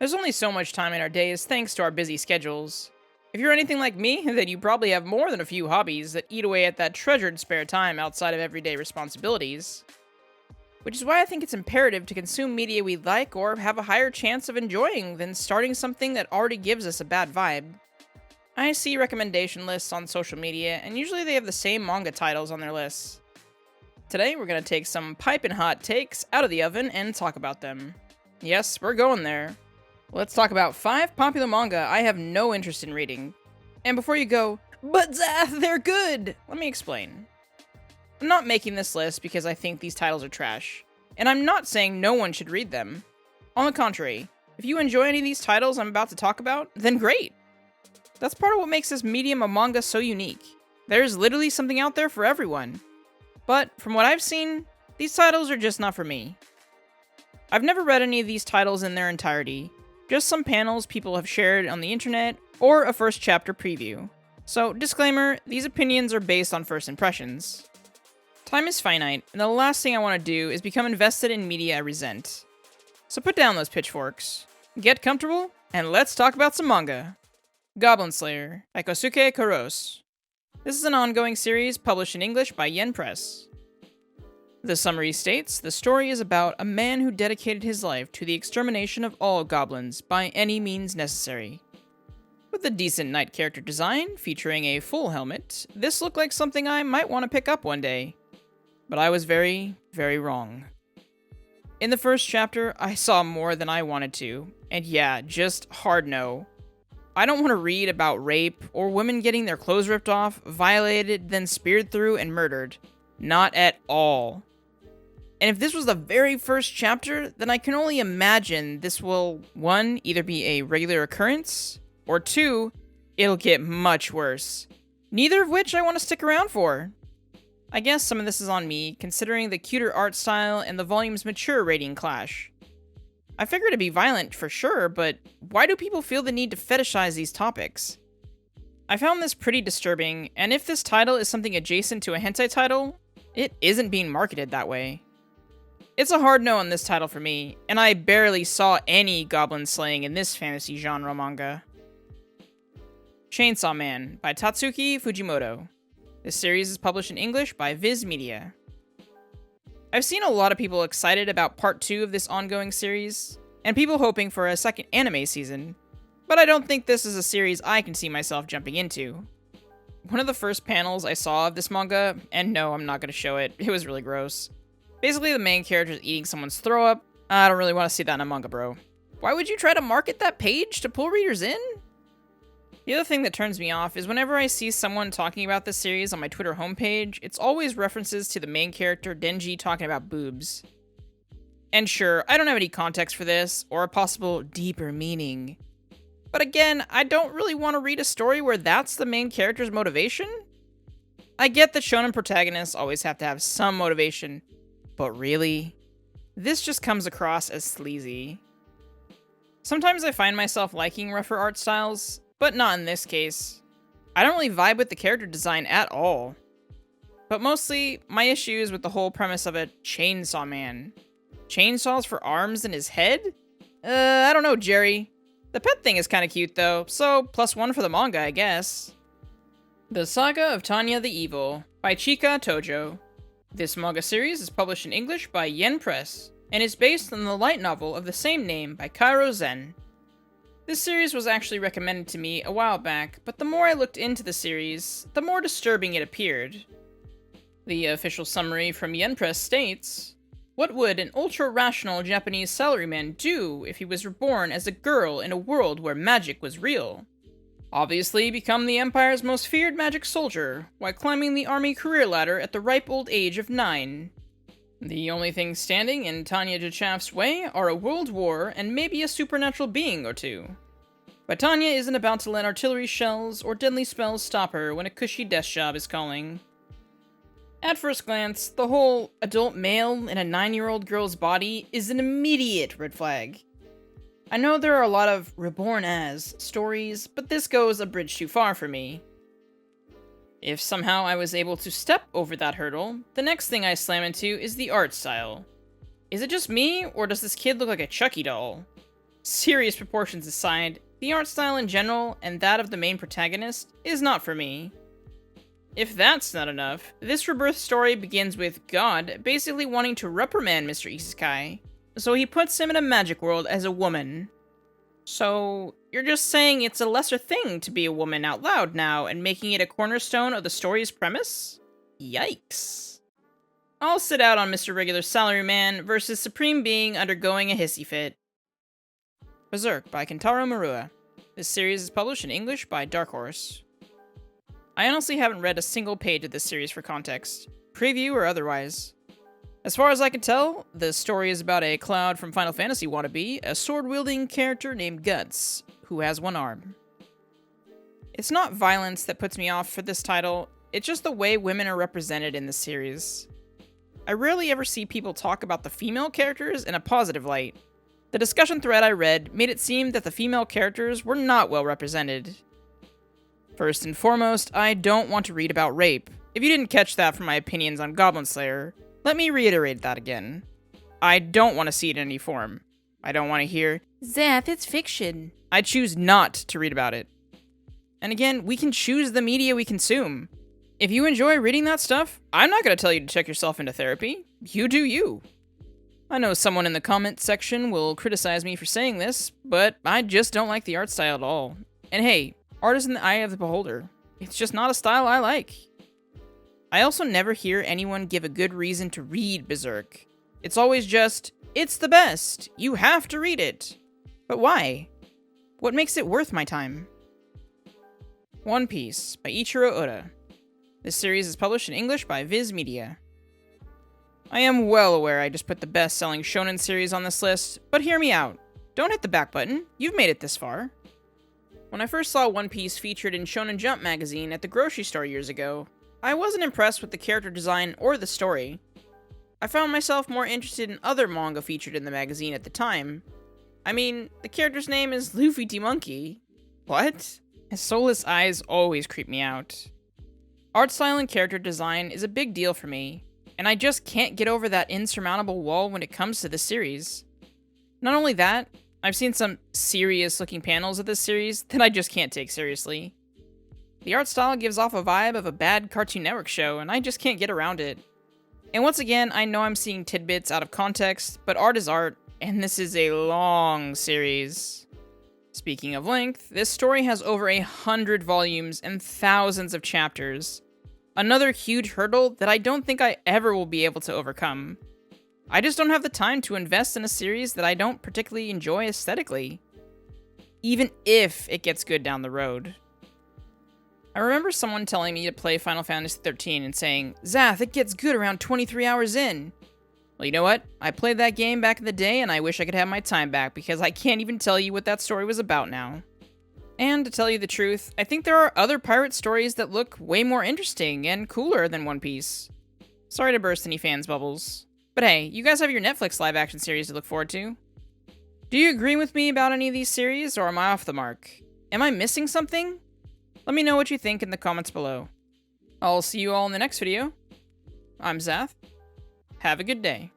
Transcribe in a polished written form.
There's only so much time in our days thanks to our busy schedules. If you're anything like me, then you probably have more than a few hobbies that eat away at that treasured spare time outside of everyday responsibilities. Which is why I think it's imperative to consume media we like or have a higher chance of enjoying than starting something that already gives us a bad vibe. I see recommendation lists on social media, and usually they have the same manga titles on their lists. Today, we're going to take some piping hot takes out of the oven and talk about them. Yes, we're going there. Let's talk about 5 popular manga I have no interest in reading. And before you go, but they're good! Let me explain. I'm not making this list because I think these titles are trash. And I'm not saying no one should read them. On the contrary, if you enjoy any of these titles I'm about to talk about, then great! That's part of what makes this medium of manga so unique. There's literally something out there for everyone. But, from what I've seen, these titles are just not for me. I've never read any of these titles in their entirety, just some panels people have shared on the internet, or a first chapter preview. So, disclaimer, these opinions are based on first impressions. Time is finite, and the last thing I want to do is become invested in media I resent. So put down those pitchforks, get comfortable, and let's talk about some manga. Goblin Slayer by Kosuke Kuros. This is an ongoing series published in English by Yen Press. The summary states, the story is about a man who dedicated his life to the extermination of all goblins by any means necessary. With a decent knight character design, featuring a full helmet, this looked like something I might want to pick up one day. But I was very, very wrong. In the first chapter, I saw more than I wanted to, and yeah, just hard no. I don't want to read about rape, or women getting their clothes ripped off, violated, then speared through and murdered. Not at all. And if this was the very first chapter, then I can only imagine this will, 1, either be a regular occurrence, or 2, it'll get much worse. Neither of which I want to stick around for. I guess some of this is on me, considering the cuter art style and the volume's mature rating clash. I figured it'd be violent for sure, but why do people feel the need to fetishize these topics? I found this pretty disturbing, and if this title is something adjacent to a hentai title, it isn't being marketed that way. It's a hard no on this title for me, and I barely saw any goblin slaying in this fantasy genre manga. Chainsaw Man by Tatsuki Fujimoto. This series is published in English by Viz Media. I've seen a lot of people excited about part 2 of this ongoing series, and people hoping for a second anime season, but I don't think this is a series I can see myself jumping into. One of the first panels I saw of this manga, and no, I'm not going to show it, it was really gross. Basically, the main character is eating someone's throw up. I don't really want to see that in a manga, bro. Why would you try to market that page to pull readers in? The other thing that turns me off is whenever I see someone talking about this series on my Twitter homepage, it's always references to the main character Denji talking about boobs. And sure, I don't have any context for this, or a possible deeper meaning. But again, I don't really want to read a story where that's the main character's motivation. I get that shonen protagonists always have to have some motivation, but really? This just comes across as sleazy. Sometimes I find myself liking rougher art styles, but not in this case. I don't really vibe with the character design at all. But mostly, my issue is with the whole premise of a chainsaw man. Chainsaws for arms in his head? I don't know, Jerry. The pet thing is kinda cute though, so +1 for the manga, I guess. The Saga of Tanya the Evil by Chika Tojo. This manga series is published in English by Yen Press, and is based on the light novel of the same name by Kairo Zen. This series was actually recommended to me a while back, but the more I looked into the series, the more disturbing it appeared. The official summary from Yen Press states, what would an ultra-rational Japanese salaryman do if he was reborn as a girl in a world where magic was real? Obviously become the Empire's most feared magic soldier, while climbing the army career ladder at the ripe old age of 9. The only things standing in Tanya Jachaf's way are a world war and maybe a supernatural being or two. But Tanya isn't about to let artillery shells or deadly spells stop her when a cushy desk job is calling. At first glance, the whole adult male in a 9-year-old girl's body is an immediate red flag. I know there are a lot of reborn as stories, but this goes a bridge too far for me. If somehow I was able to step over that hurdle, the next thing I slam into is the art style. Is it just me, or does this kid look like a Chucky doll? Serious proportions aside, the art style in general, and that of the main protagonist, is not for me. If that's not enough, this rebirth story begins with God basically wanting to reprimand Mr. Isekai, so he puts him in a magic world as a woman. So, you're just saying it's a lesser thing to be a woman out loud now and making it a cornerstone of the story's premise? Yikes. I'll sit out on Mr. Regular Salaryman versus Supreme Being undergoing a hissy fit. Berserk by Kentaro Marua. This series is published in English by Dark Horse. I honestly haven't read a single page of this series for context, preview or otherwise. As far as I can tell, the story is about a Cloud from Final Fantasy wannabe, a sword-wielding character named Guts, who has one arm. It's not violence that puts me off for this title, it's just the way women are represented in the series. I rarely ever see people talk about the female characters in a positive light. The discussion thread I read made it seem that the female characters were not well represented. First and foremost, I don't want to read about rape. If you didn't catch that from my opinions on Goblin Slayer, let me reiterate that again. I don't want to see it in any form. I don't want to hear, "Zath, it's fiction." I choose not to read about it. And again, we can choose the media we consume. If you enjoy reading that stuff, I'm not going to tell you to check yourself into therapy. You do you. I know someone in the comment section will criticize me for saying this, but I just don't like the art style at all. And hey, art is in the eye of the beholder. It's just not a style I like. I also never hear anyone give a good reason to read Berserk. It's always just, it's the best, you have to read it. But why? What makes it worth my time? One Piece by Ichiro Oda. This series is published in English by Viz Media. I am well aware I just put the best-selling shonen series on this list, but hear me out. Don't hit the back button, you've made it this far. When I first saw One Piece featured in Shonen Jump magazine at the grocery store years ago, I wasn't impressed with the character design or the story. I found myself more interested in other manga featured in the magazine at the time. I mean, the character's name is Luffy D. Monkey. What? His soulless eyes always creep me out. Art style and character design is a big deal for me, and I just can't get over that insurmountable wall when it comes to this series. Not only that, I've seen some serious-looking panels of this series that I just can't take seriously. The art style gives off a vibe of a bad Cartoon Network show, and I just can't get around it. And once again, I know I'm seeing tidbits out of context, but art is art, and this is a long series. Speaking of length, this story has over 100 volumes and thousands of chapters. Another huge hurdle that I don't think I ever will be able to overcome. I just don't have the time to invest in a series that I don't particularly enjoy aesthetically, even if it gets good down the road. I remember someone telling me to play Final Fantasy XIII and saying, "Zath, it gets good around 23 hours in." Well, you know what? I played that game back in the day and I wish I could have my time back because I can't even tell you what that story was about now. And to tell you the truth, I think there are other pirate stories that look way more interesting and cooler than One Piece. Sorry to burst any fans' bubbles. But hey, you guys have your Netflix live-action series to look forward to. Do you agree with me about any of these series, or am I off the mark? Am I missing something? Let me know what you think in the comments below. I'll see you all in the next video. I'm Zath. Have a good day.